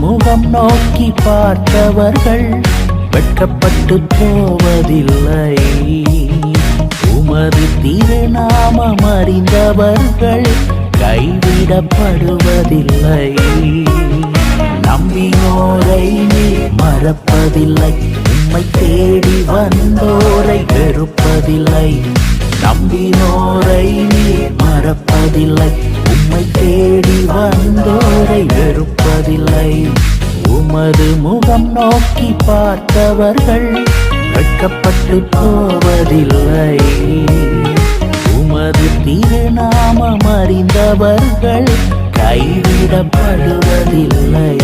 முகம் நோக்கி பார்த்தவர்கள் வெட்கப்பட்டு போவதில்லை. உமது திருநாமம் அறிந்தவர்கள் கைவிடப்படுவதில்லை. நம்பினோரை நீர் மறப்பதில்லை. உம்மை தேடி வந்தோரை வெறுப்பதில்லை. நம்பினோரை நீர் மறப்பதில்லை. உம்மை தேடி வந்தோரை வெறுப்பதில்லை. உமது முகம் நோக்கி பார்த்தவர்கள் வெட்கப்பட்டு போவதில்லை. உமது திருநாமம் அறிந்தவர்கள் கைவிடப்படுவதில்லை.